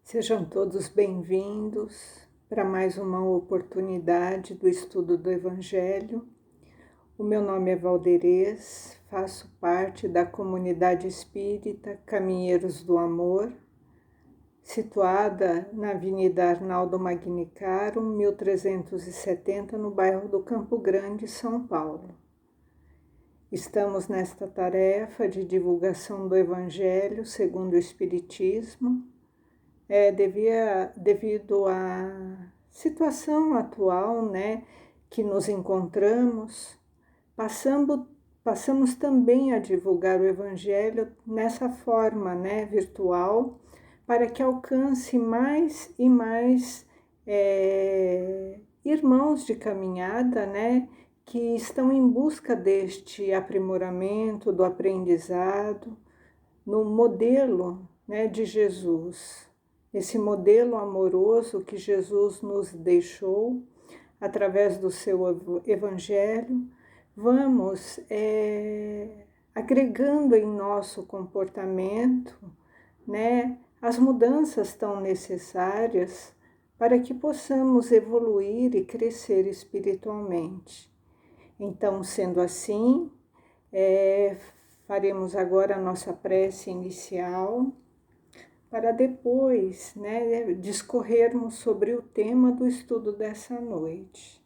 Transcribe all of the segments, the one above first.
Sejam todos bem-vindos para mais uma oportunidade do estudo do Evangelho. O meu nome é Valderez, faço parte da comunidade espírita Caminheiros do Amor, situada na Avenida Arnaldo Magnicaro, 1370, no bairro do Campo Grande, São Paulo. Estamos nesta tarefa de divulgação do Evangelho segundo o Espiritismo, devido à situação atual, que nos encontramos, passamos também a divulgar o Evangelho nessa forma, virtual, para que alcance mais e mais irmãos de caminhada, que estão em busca deste aprimoramento, do aprendizado, no modelo, de Jesus. Esse modelo amoroso que Jesus nos deixou através do seu Evangelho, vamos agregando em nosso comportamento, as mudanças tão necessárias para que possamos evoluir e crescer espiritualmente. Então, sendo assim, faremos agora a nossa prece inicial, para depois discorrermos sobre o tema do estudo dessa noite.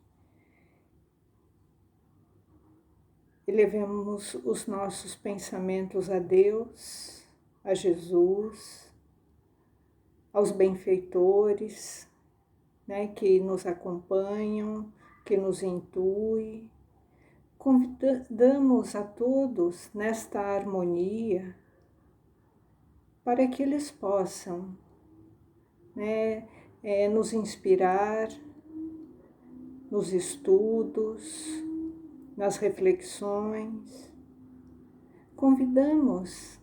Elevemos os nossos pensamentos a Deus, a Jesus, aos benfeitores, que nos acompanham, que nos intuem. Convidamos a todos nesta harmonia, para que eles possam nos inspirar nos estudos, nas reflexões. Convidamos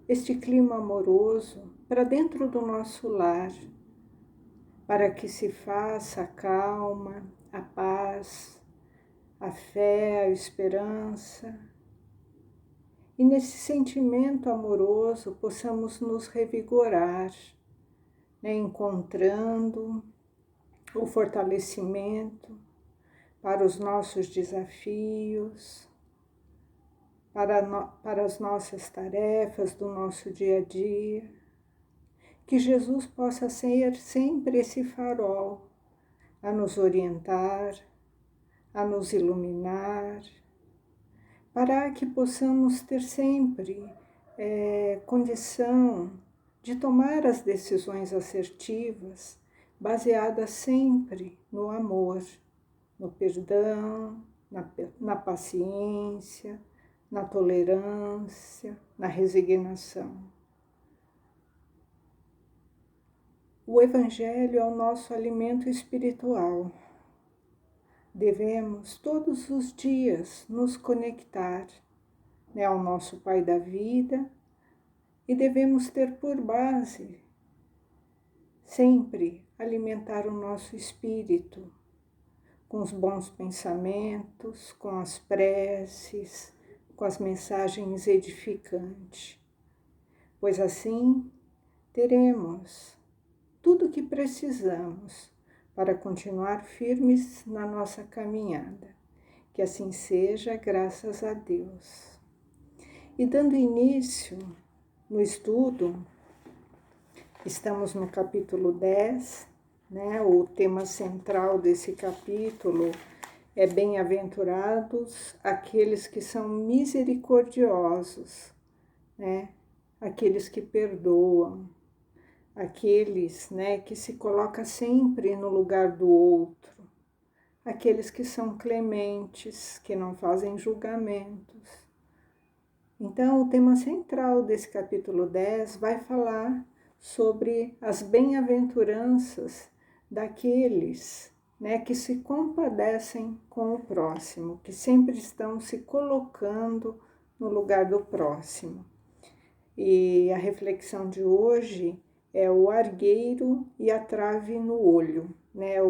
este clima amoroso para dentro do nosso lar, para que se faça a calma, a paz, a fé, a esperança. E nesse sentimento amoroso possamos nos revigorar, encontrando o fortalecimento para os nossos desafios, para as nossas tarefas do nosso dia a dia. Que Jesus possa ser sempre esse farol a nos orientar, a nos iluminar, para que possamos ter sempre condição de tomar as decisões assertivas, baseadas sempre no amor, no perdão, na paciência, na tolerância, na resignação. O Evangelho é o nosso alimento espiritual. Devemos todos os dias nos conectar ao nosso Pai da vida e devemos ter por base sempre alimentar o nosso espírito com os bons pensamentos, com as preces, com as mensagens edificantes, pois assim teremos tudo o que precisamos para continuar firmes na nossa caminhada. Que assim seja, graças a Deus. E dando início no estudo, estamos no capítulo 10, o tema central desse capítulo é bem-aventurados aqueles que são misericordiosos, aqueles que perdoam, aqueles que se colocam sempre no lugar do outro, aqueles que são clementes, que não fazem julgamentos. Então, o tema central desse capítulo 10 vai falar sobre as bem-aventuranças daqueles que se compadecem com o próximo, que sempre estão se colocando no lugar do próximo. E a reflexão de hoje é o argueiro e a trave no olho.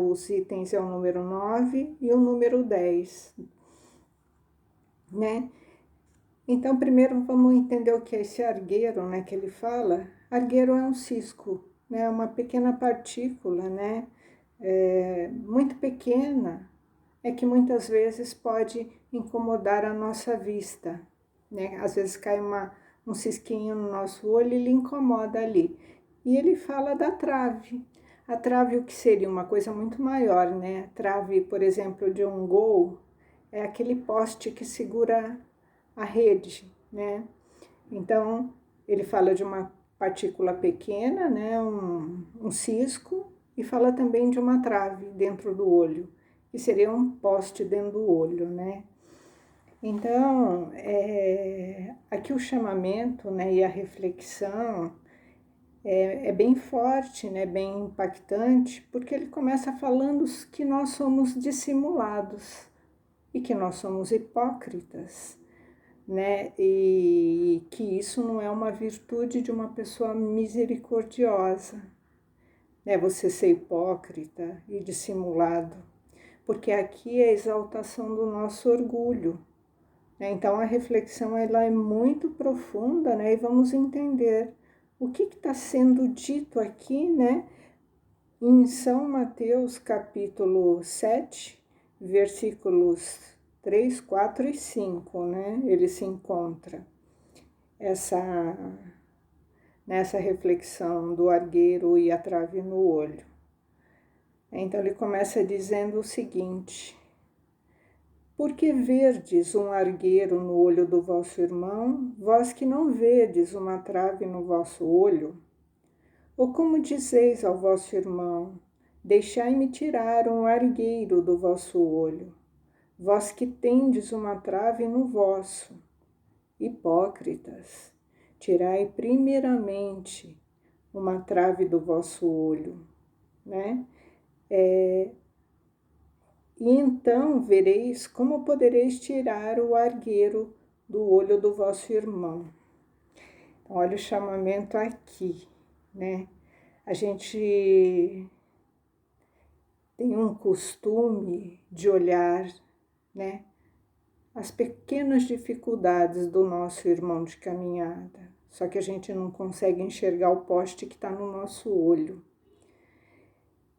Os itens é o número 9 e o número 10. Então, primeiro vamos entender o que é esse argueiro, que ele fala. Argueiro é um cisco né? Uma pequena partícula, né? Muito pequena, é que muitas vezes pode incomodar a nossa vista, né? Às vezes cai um cisquinho no nosso olho e ele incomoda ali. E ele fala da trave. A trave, o que seria uma coisa muito maior, né? A trave, por exemplo, de um gol, é aquele poste que segura a rede, né? Então, ele fala de uma partícula pequena, né? Um cisco, e fala também de uma trave dentro do olho, que seria um poste dentro do olho, né? Então, aqui o chamamento, né, e a reflexão é bem forte, né, bem impactante, porque ele começa falando que nós somos dissimulados e que nós somos hipócritas, né, e que isso não é uma virtude de uma pessoa misericordiosa, né, você ser hipócrita e dissimulado, porque aqui é a exaltação do nosso orgulho, né? Então a reflexão ela é muito profunda, né, e vamos entender o que está sendo dito aqui, né, em São Mateus capítulo 7, versículos 3, 4 e 5, né, ele se encontra nessa reflexão do argueiro e a trave no olho. Então ele começa dizendo o seguinte: por que verdes um argueiro no olho do vosso irmão, vós que não vedes uma trave no vosso olho? Ou como dizeis ao vosso irmão, deixai-me tirar um argueiro do vosso olho, vós que tendes uma trave no vosso? Hipócritas, tirai primeiramente uma trave do vosso olho, né? E então vereis como podereis tirar o argueiro do olho do vosso irmão. Olha o chamamento aqui, né? A gente tem um costume de olhar, né, as pequenas dificuldades do nosso irmão de caminhada, só que a gente não consegue enxergar o poste que está no nosso olho.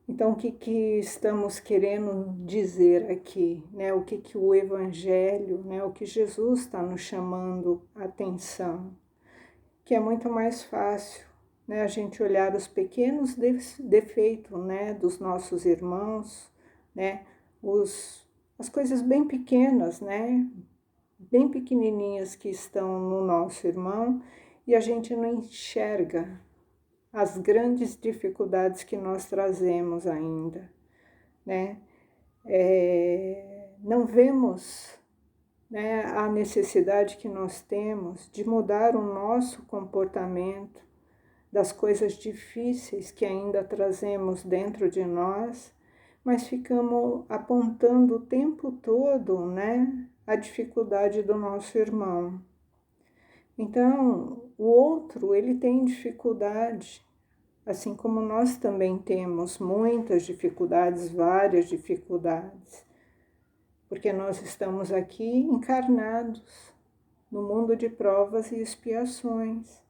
Então, o que estamos querendo dizer aqui, né? O que o Evangelho, né? O que Jesus está nos chamando a atenção, que é muito mais fácil, né? A gente olhar os pequenos defeitos, né? Dos nossos irmãos, né? As coisas bem pequenas, né? Bem pequenininhas que estão no nosso irmão e a gente não enxerga as grandes dificuldades que nós trazemos ainda, né? Não vemos, né, a necessidade que nós temos de mudar o nosso comportamento, das coisas difíceis que ainda trazemos dentro de nós, mas ficamos apontando o tempo todo, né, a dificuldade do nosso irmão. Então, o outro, ele tem dificuldade, assim como nós também temos muitas dificuldades, várias dificuldades, porque nós estamos aqui encarnados no mundo de provas e expiações.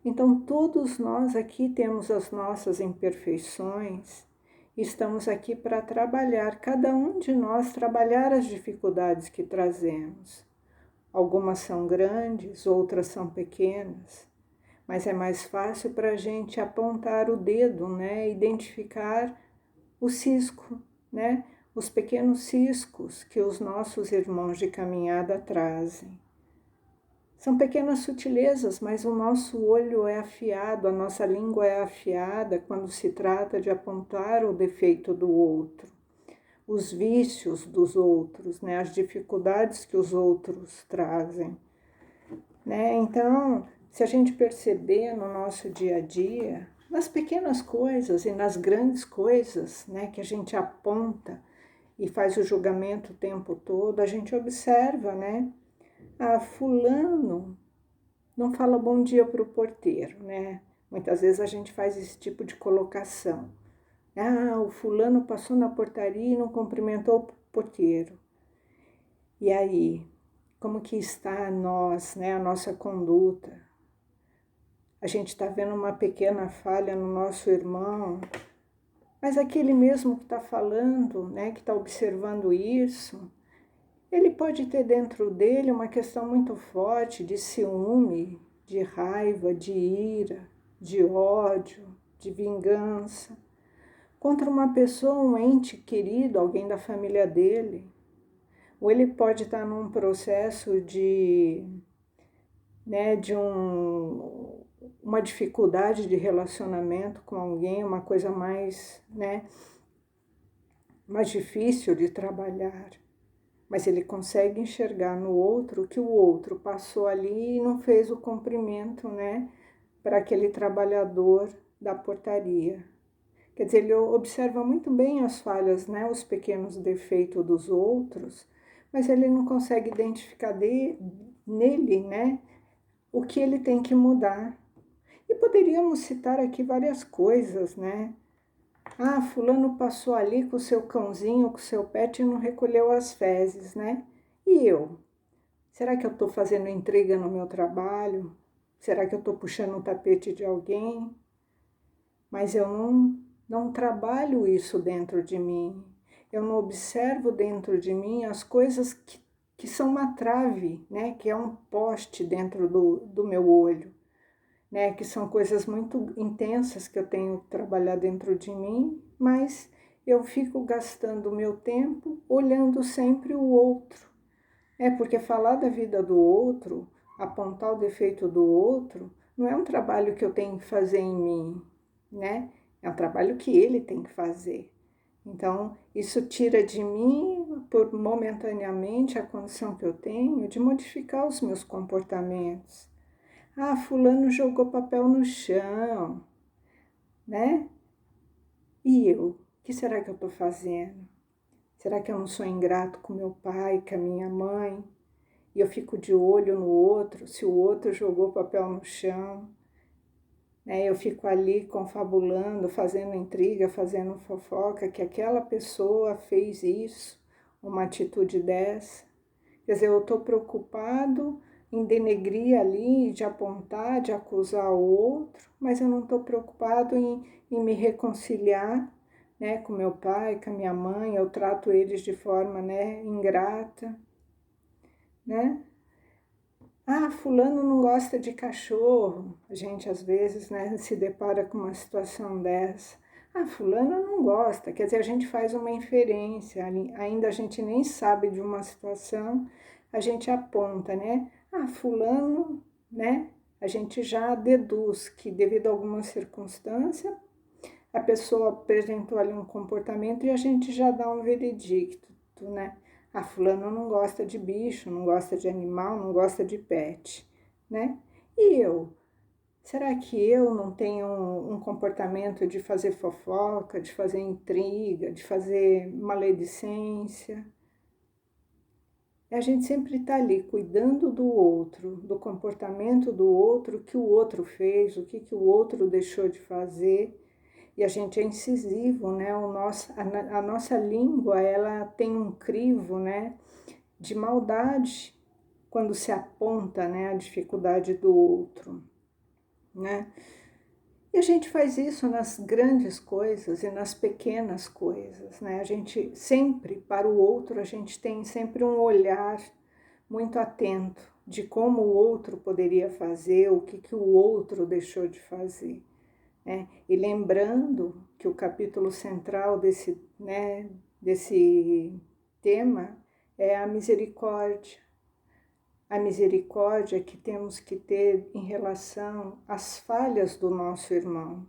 Então, todos nós aqui temos as nossas imperfeições, estamos aqui para trabalhar, cada um de nós trabalhar as dificuldades que trazemos. Algumas são grandes, outras são pequenas, mas é mais fácil para a gente apontar o dedo, né? Identificar o cisco, né? Os pequenos ciscos que os nossos irmãos de caminhada trazem. São pequenas sutilezas, mas o nosso olho é afiado, a nossa língua é afiada quando se trata de apontar o defeito do outro, os vícios dos outros, né? As dificuldades que os outros trazem, né? Então, se a gente perceber no nosso dia a dia, nas pequenas coisas e nas grandes coisas, né, que a gente aponta e faz o julgamento o tempo todo, a gente observa, né? Fulano não fala bom dia para o porteiro, né? Muitas vezes a gente faz esse tipo de colocação. O fulano passou na portaria e não cumprimentou o porteiro. E aí, como que está nós, né, a nossa conduta? a gente está vendo uma pequena falha no nosso irmão, mas aquele mesmo que está falando, né, que está observando isso, ele pode ter dentro dele uma questão muito forte de ciúme, de raiva, de ira, de ódio, de vingança, contra uma pessoa, um ente querido, alguém da família dele. Ou ele pode estar num processo de uma dificuldade de relacionamento com alguém, uma coisa mais difícil de trabalhar. Mas ele consegue enxergar no outro que o outro passou ali e não fez o cumprimento, para aquele trabalhador da portaria. Quer dizer, ele observa muito bem as falhas, os pequenos defeitos dos outros, mas ele não consegue identificar nele, o que ele tem que mudar. E poderíamos citar aqui várias coisas, Ah, fulano passou ali com o seu cãozinho, com o seu pet e não recolheu as fezes, E eu? Será que eu estou fazendo intriga no meu trabalho? Será que eu estou puxando o tapete de alguém? Mas eu não trabalho isso dentro de mim. Eu não observo dentro de mim as coisas que são uma trave, que é um poste dentro do meu olho, que são coisas muito intensas que eu tenho que trabalhar dentro de mim, mas eu fico gastando o meu tempo olhando sempre o outro. Porque falar da vida do outro, apontar o defeito do outro, não é um trabalho que eu tenho que fazer em mim, É um trabalho que ele tem que fazer. Então, isso tira de mim, momentaneamente, a condição que eu tenho de modificar os meus comportamentos. Ah, fulano jogou papel no chão, E eu? O que será que eu estou fazendo? Será que eu não sou ingrato com meu pai, com a minha mãe? E eu fico de olho no outro, se o outro jogou papel no chão, Eu fico ali confabulando, fazendo intriga, fazendo fofoca, que aquela pessoa fez isso, uma atitude dessa. Quer dizer, eu estou preocupado em denegrir ali, de apontar, de acusar o outro, mas eu não estou preocupado em me reconciliar, com meu pai, com a minha mãe. Eu trato eles de forma, ingrata, Ah, fulano não gosta de cachorro. A gente às vezes, se depara com uma situação dessa. Ah, fulano não gosta. Quer dizer, a gente faz uma inferência, ainda a gente nem sabe de uma situação, a gente aponta, Ah, fulano, A gente já deduz que devido a alguma circunstância, a pessoa apresentou ali um comportamento e a gente já dá um veredicto, Ah, fulano não gosta de bicho, não gosta de animal, não gosta de pet, E eu? Será que eu não tenho um comportamento de fazer fofoca, de fazer intriga, de fazer maledicência? A gente sempre está ali cuidando do outro, do comportamento do outro, o que o outro fez, o que o outro deixou de fazer. E a gente é incisivo, a nossa língua, ela tem um crivo, de maldade quando se aponta, a dificuldade do outro, E a gente faz isso nas grandes coisas e nas pequenas coisas, A gente sempre, para o outro, a gente tem sempre um olhar muito atento de como o outro poderia fazer, o que o outro deixou de fazer. E lembrando que o capítulo central desse tema é a misericórdia. A misericórdia que temos que ter em relação às falhas do nosso irmão,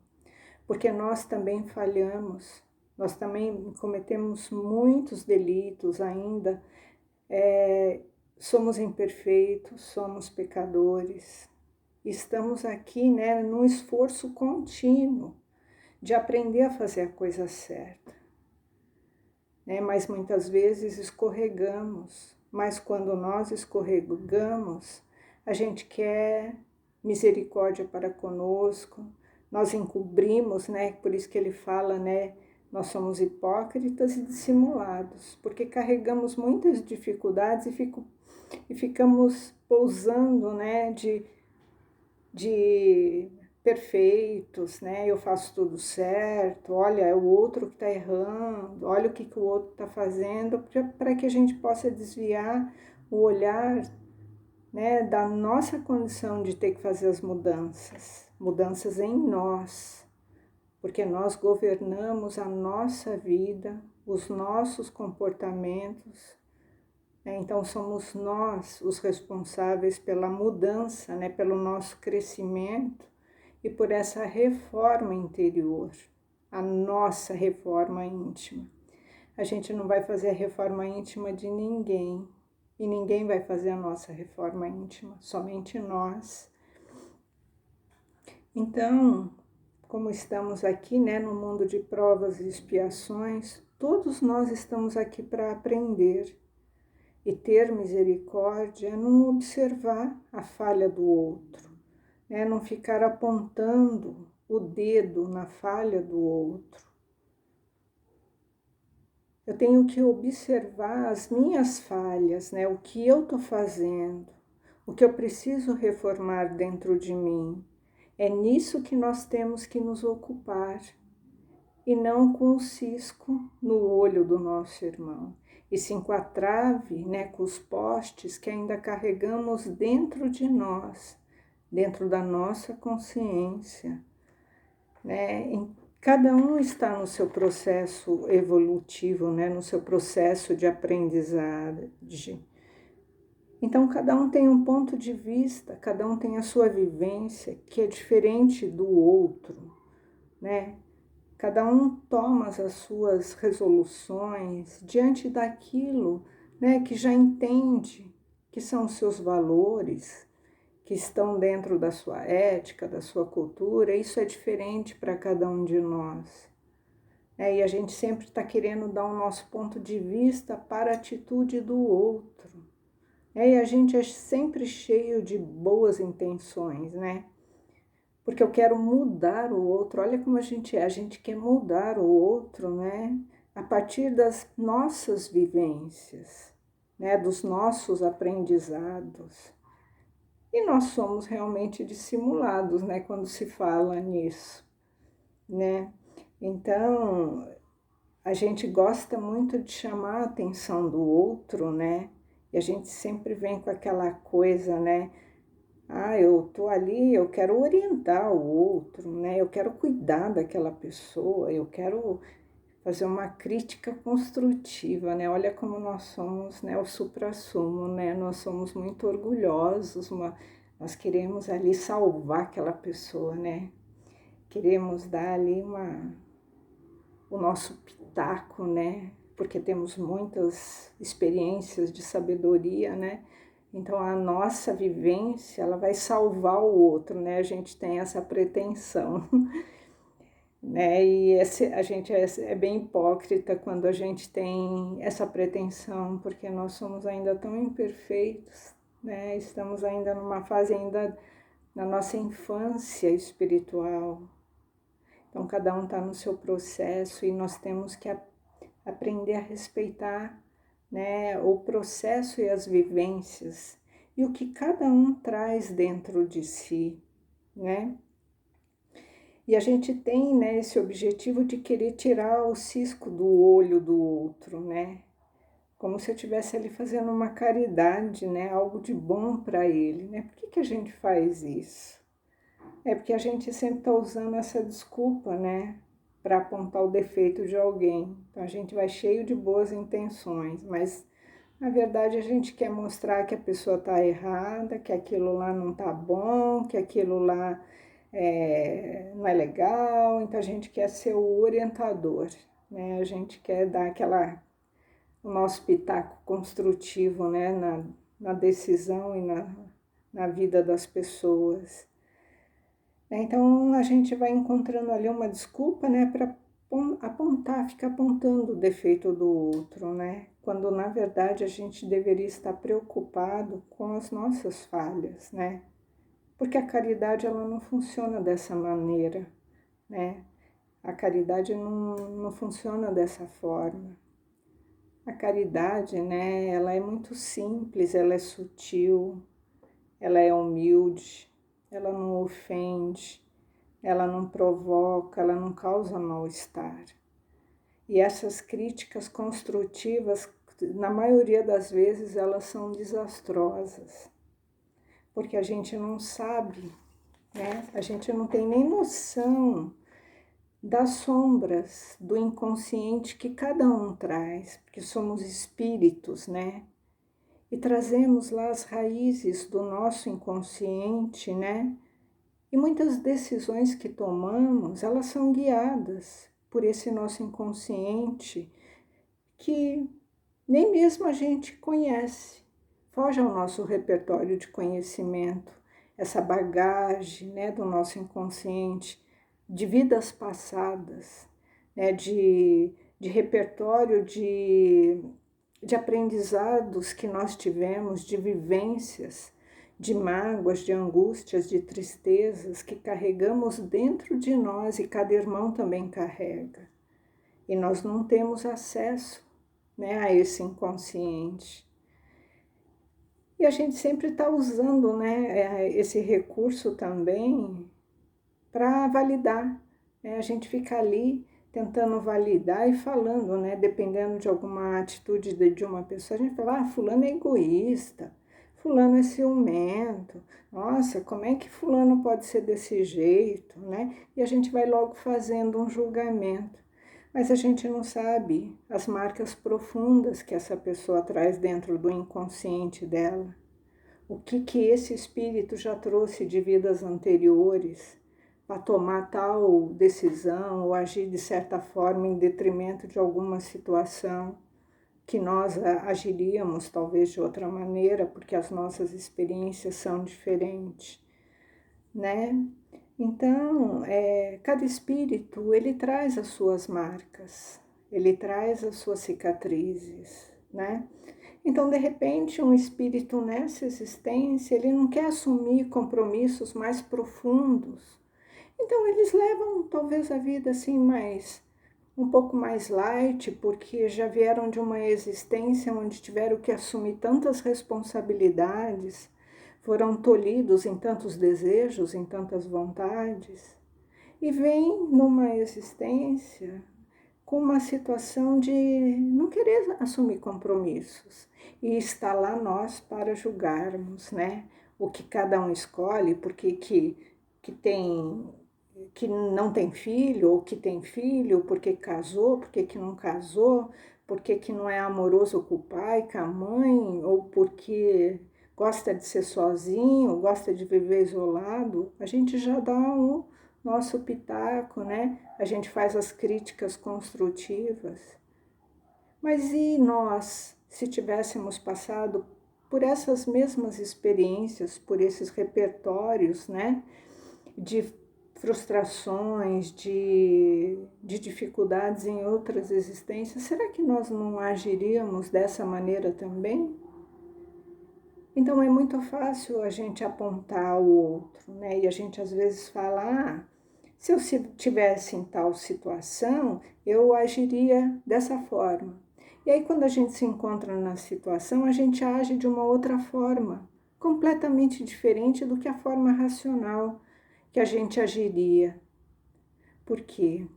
porque nós também falhamos, nós também cometemos muitos delitos ainda, somos imperfeitos, somos pecadores. Estamos aqui, num esforço contínuo de aprender a fazer a coisa certa, Mas muitas vezes escorregamos, mas quando nós escorregamos, a gente quer misericórdia para conosco, nós encobrimos, Por isso que ele fala, Nós somos hipócritas e dissimulados, porque carregamos muitas dificuldades e ficamos pousando, de perfeitos, né? Eu faço tudo certo, olha, é o outro que está errando, olha o que o outro está fazendo, para que a gente possa desviar o olhar, né, da nossa condição de ter que fazer as mudanças em nós, porque nós governamos a nossa vida, os nossos comportamentos, né? Então somos nós os responsáveis pela mudança, né, pelo nosso crescimento e por essa reforma interior, a nossa reforma íntima. A gente não vai fazer a reforma íntima de ninguém, e ninguém vai fazer a nossa reforma íntima, somente nós. Então, como estamos aqui, né, no mundo de provas e expiações, todos nós estamos aqui para aprender. E ter misericórdia é não observar a falha do outro, né? Não ficar apontando o dedo na falha do outro. Eu tenho que observar as minhas falhas, né? O que eu estou fazendo, o que eu preciso reformar dentro de mim. É nisso que nós temos que nos ocupar, e não com o cisco no olho do nosso irmão, e sim com a trave, né, com os postes que ainda carregamos dentro de nós, dentro da nossa consciência, né? Cada um está no seu processo evolutivo, né, no seu processo de aprendizagem. Então, cada um tem um ponto de vista, cada um tem a sua vivência, que é diferente do outro, né? Cada um toma as suas resoluções diante daquilo, né, que já entende que são os seus valores, que estão dentro da sua ética, da sua cultura. Isso é diferente para cada um de nós. E a gente sempre está querendo dar o nosso ponto de vista para a atitude do outro. E a gente é sempre cheio de boas intenções, né? Porque eu quero mudar o outro. Olha como a gente quer mudar o outro, né? A partir das nossas vivências, né? Dos nossos aprendizados. E nós somos realmente dissimulados, né? Quando se fala nisso, né? Então, a gente gosta muito de chamar a atenção do outro, né? E a gente sempre vem com aquela coisa, né? Ah, eu tô ali, eu quero orientar o outro, né? Eu quero cuidar daquela pessoa, eu quero fazer uma crítica construtiva, né? Olha como nós somos, né? O suprassumo, né? Nós somos muito orgulhosos, nós queremos ali salvar aquela pessoa, né? Queremos dar ali o nosso pitaco, né? Porque temos muitas experiências de sabedoria, né? Então, a nossa vivência, ela vai salvar o outro, né? A gente tem essa pretensão, né? E a gente é bem hipócrita quando a gente tem essa pretensão, porque nós somos ainda tão imperfeitos, né? Estamos ainda numa fase ainda na nossa infância espiritual. Então, cada um está no seu processo e nós temos que aprender a respeitar, né, o processo e as vivências e o que cada um traz dentro de si, né? E a gente tem, né, esse objetivo de querer tirar o cisco do olho do outro, né? Como se eu estivesse ali fazendo uma caridade, né, algo de bom para ele, né? Por que a gente faz isso? É porque a gente sempre está usando essa desculpa, né, para apontar o defeito de alguém. Então a gente vai cheio de boas intenções, mas na verdade a gente quer mostrar que a pessoa está errada, que aquilo lá não está bom, que aquilo lá não é legal. Então a gente quer ser o orientador, né? A gente quer dar o nosso pitaco construtivo, né, na decisão e na vida das pessoas. Então a gente vai encontrando ali uma desculpa, né, para apontar, ficar apontando o defeito do outro, né? Quando na verdade a gente deveria estar preocupado com as nossas falhas, né? Porque a caridade ela não funciona dessa maneira, né? A caridade não funciona dessa forma. A caridade, né, ela é muito simples, ela é sutil, ela é humilde, ela não ofende, ela não provoca, ela não causa mal-estar. E essas críticas construtivas, na maioria das vezes, elas são desastrosas, porque a gente não sabe, né? A gente não tem nem noção das sombras do inconsciente que cada um traz, porque somos espíritos, né? E trazemos lá as raízes do nosso inconsciente, né? E muitas decisões que tomamos, elas são guiadas por esse nosso inconsciente que nem mesmo a gente conhece. Foge ao nosso repertório de conhecimento, essa bagagem, né, do nosso inconsciente, de vidas passadas, né, de repertório de aprendizados que nós tivemos, de vivências, de mágoas, de angústias, de tristezas que carregamos dentro de nós e cada irmão também carrega. E nós não temos acesso, né, a esse inconsciente. E a gente sempre está usando, né, esse recurso também para validar, né? A gente fica ali tentando validar e falando, né, dependendo de alguma atitude de uma pessoa, a gente fala, fulano é egoísta, fulano é ciumento, nossa, como é que fulano pode ser desse jeito, né? E a gente vai logo fazendo um julgamento. Mas a gente não sabe as marcas profundas que essa pessoa traz dentro do inconsciente dela. O que esse espírito já trouxe de vidas anteriores para tomar tal decisão ou agir de certa forma em detrimento de alguma situação que nós agiríamos talvez de outra maneira, porque as nossas experiências são diferentes, né? Então, cada espírito, ele traz as suas marcas, ele traz as suas cicatrizes, né? Então, de repente, um espírito nessa existência, ele não quer assumir compromissos mais profundos. Então, eles levam talvez a vida assim um pouco mais light, porque já vieram de uma existência onde tiveram que assumir tantas responsabilidades, foram tolhidos em tantos desejos, em tantas vontades, e vêm numa existência com uma situação de não querer assumir compromissos. E está lá nós para julgarmos, né? O que cada um escolhe, porque que não tem filho, ou que tem filho, porque casou, porque que não casou, porque que não é amoroso com o pai, com a mãe, ou porque gosta de ser sozinho, gosta de viver isolado, a gente já dá o nosso pitaco, né? A gente faz as críticas construtivas. Mas e nós, se tivéssemos passado por essas mesmas experiências, por esses repertórios, né? De frustrações, de dificuldades em outras existências, será que nós não agiríamos dessa maneira também? Então é muito fácil a gente apontar o outro, né? E a gente às vezes fala, se eu tivesse em tal situação, eu agiria dessa forma. E aí quando a gente se encontra na situação, a gente age de uma outra forma, completamente diferente do que a forma racional que a gente agiria. Por quê?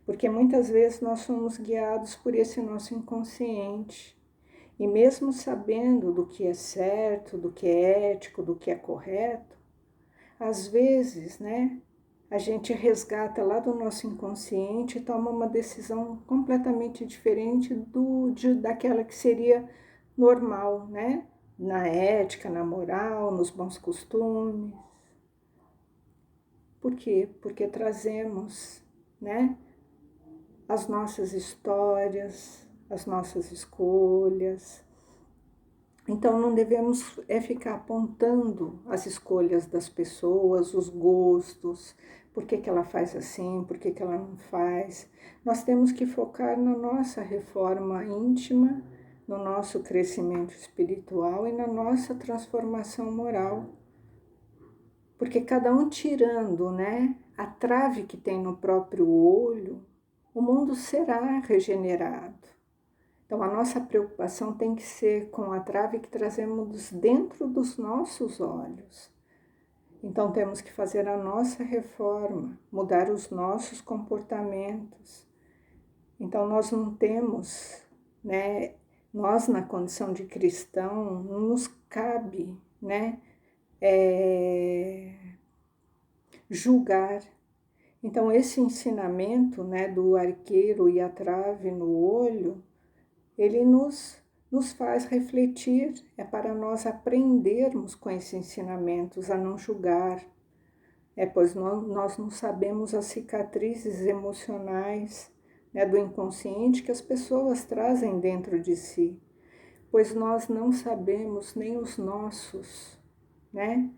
Porque muitas vezes nós somos guiados por esse nosso inconsciente. E mesmo sabendo do que é certo, do que é ético, do que é correto, às vezes, né, a gente resgata lá do nosso inconsciente e toma uma decisão completamente diferente daquela que seria normal, né? Na ética, na moral, nos bons costumes. Por quê? Porque trazemos, né, as nossas histórias, as nossas escolhas. Então não devemos ficar apontando as escolhas das pessoas, os gostos, por que ela faz assim, por que ela não faz. Nós temos que focar na nossa reforma íntima, no nosso crescimento espiritual e na nossa transformação moral. Porque cada um tirando, né, a trave que tem no próprio olho, o mundo será regenerado. Então, a nossa preocupação tem que ser com a trave que trazemos dentro dos nossos olhos. Então temos que fazer a nossa reforma, mudar os nossos comportamentos. Então nós não temos, né, nós na condição de cristão, não nos cabe, né, julgar. Então esse ensinamento, né, do arqueiro e a trave no olho, ele nos faz refletir, é para nós aprendermos com esses ensinamentos a não julgar, pois nós não sabemos as cicatrizes emocionais, né, do inconsciente que as pessoas trazem dentro de si, pois nós não sabemos nem os nossos, né?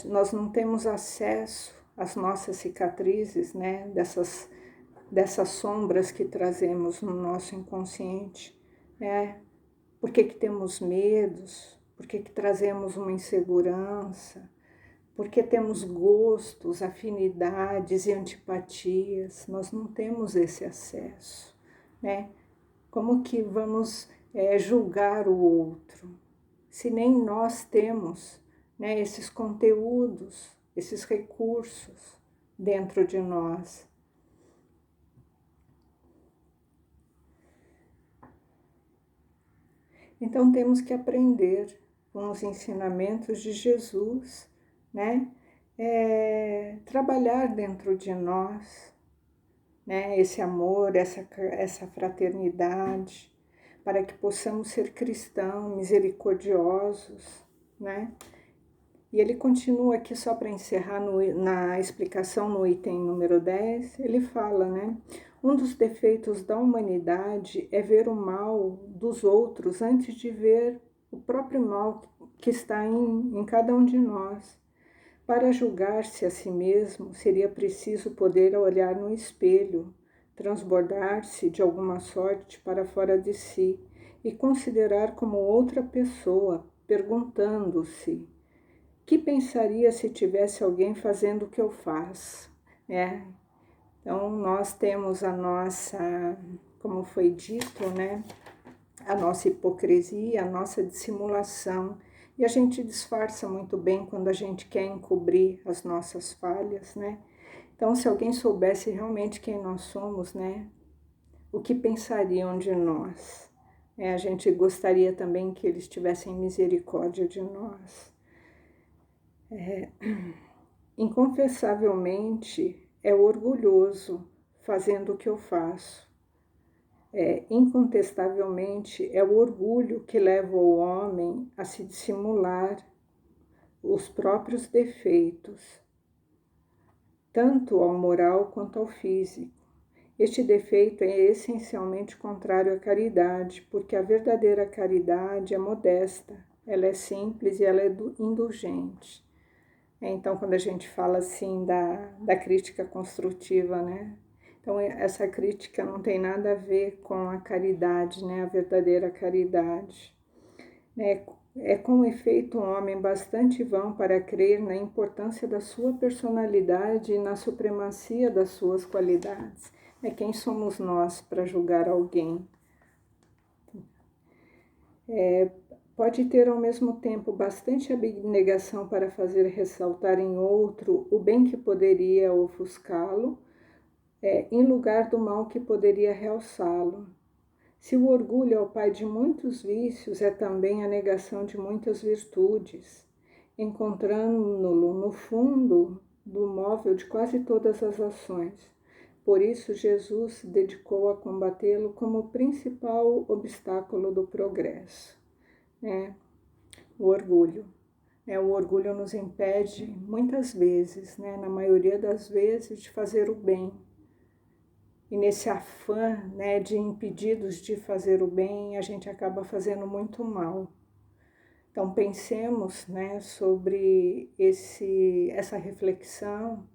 Nós não temos acesso às nossas cicatrizes, né, dessas sombras que trazemos no nosso inconsciente, né? Por que temos medos? Por que trazemos uma insegurança? Por que temos gostos, afinidades e antipatias? Nós não temos esse acesso, né? Como que vamos julgar o outro, se nem nós temos, né, esses conteúdos, esses recursos dentro de nós? Então temos que aprender com os ensinamentos de Jesus, né? Trabalhar dentro de nós, né? Esse amor, essa fraternidade, para que possamos ser cristãos misericordiosos, né? E ele continua aqui, só para encerrar na explicação no item número 10, ele fala, né? Um dos defeitos da humanidade é ver o mal dos outros antes de ver o próprio mal que está em cada um de nós. Para julgar-se a si mesmo, seria preciso poder olhar no espelho, transbordar-se de alguma sorte para fora de si e considerar como outra pessoa, perguntando-se: que pensaria se tivesse alguém fazendo o que eu faço, né? Então, nós temos a nossa, como foi dito, né? A nossa hipocrisia, a nossa dissimulação. E a gente disfarça muito bem quando a gente quer encobrir as nossas falhas, né? Então, se alguém soubesse realmente quem nós somos, né? O que pensariam de nós? A gente gostaria também que eles tivessem misericórdia de nós. Inconfessavelmente é orgulhoso fazendo o que eu faço. Incontestavelmente é o orgulho que leva o homem a se dissimular os próprios defeitos, tanto ao moral quanto ao físico. Este defeito é essencialmente contrário à caridade, porque a verdadeira caridade é modesta, ela é simples e ela é indulgente. Então, quando a gente fala assim da crítica construtiva, né? Então, essa crítica não tem nada a ver com a caridade, né? A verdadeira caridade. É com efeito um homem bastante vão para crer na importância da sua personalidade e na supremacia das suas qualidades. Quem somos nós para julgar alguém? Pode ter ao mesmo tempo bastante abnegação para fazer ressaltar em outro o bem que poderia ofuscá-lo, em lugar do mal que poderia realçá-lo. Se o orgulho é o pai de muitos vícios, é também a negação de muitas virtudes, encontrando-lo no fundo do móvel de quase todas as ações. Por isso, Jesus se dedicou a combatê-lo como o principal obstáculo do progresso. O orgulho. O orgulho nos impede, muitas vezes, na maioria das vezes, de fazer o bem. E nesse afã, de impedidos de fazer o bem, a gente acaba fazendo muito mal. Então, pensemos, sobre essa reflexão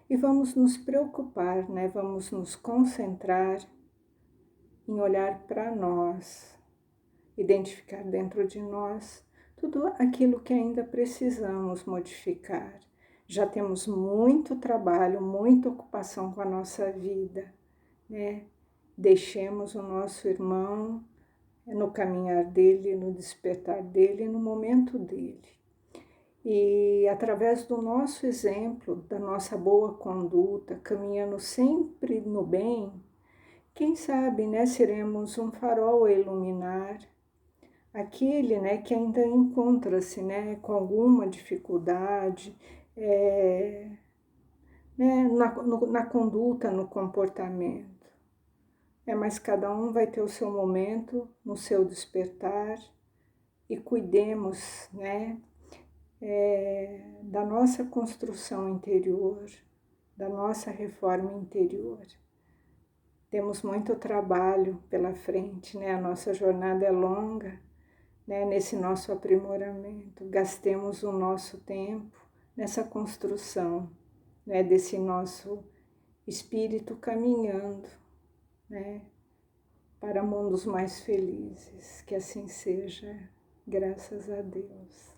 e vamos nos preocupar, vamos nos concentrar em olhar para nós, identificar dentro de nós tudo aquilo que ainda precisamos modificar. Já temos muito trabalho, muita ocupação com a nossa vida, Deixemos o nosso irmão no caminhar dele, no despertar dele, no momento dele. E através do nosso exemplo, da nossa boa conduta, caminhando sempre no bem, quem sabe, né, seremos um farol a iluminar aquele, né, que ainda encontra-se, né, com alguma dificuldade, né, na conduta, no comportamento. Mas cada um vai ter o seu momento, no seu despertar, e cuidemos, né, da nossa construção interior, da nossa reforma interior. Temos muito trabalho pela frente, né? A nossa jornada é longa, né? Nesse nosso aprimoramento. Gastemos o nosso tempo nessa construção, né? Desse nosso espírito caminhando, né? Para mundos mais felizes. Que assim seja, graças a Deus.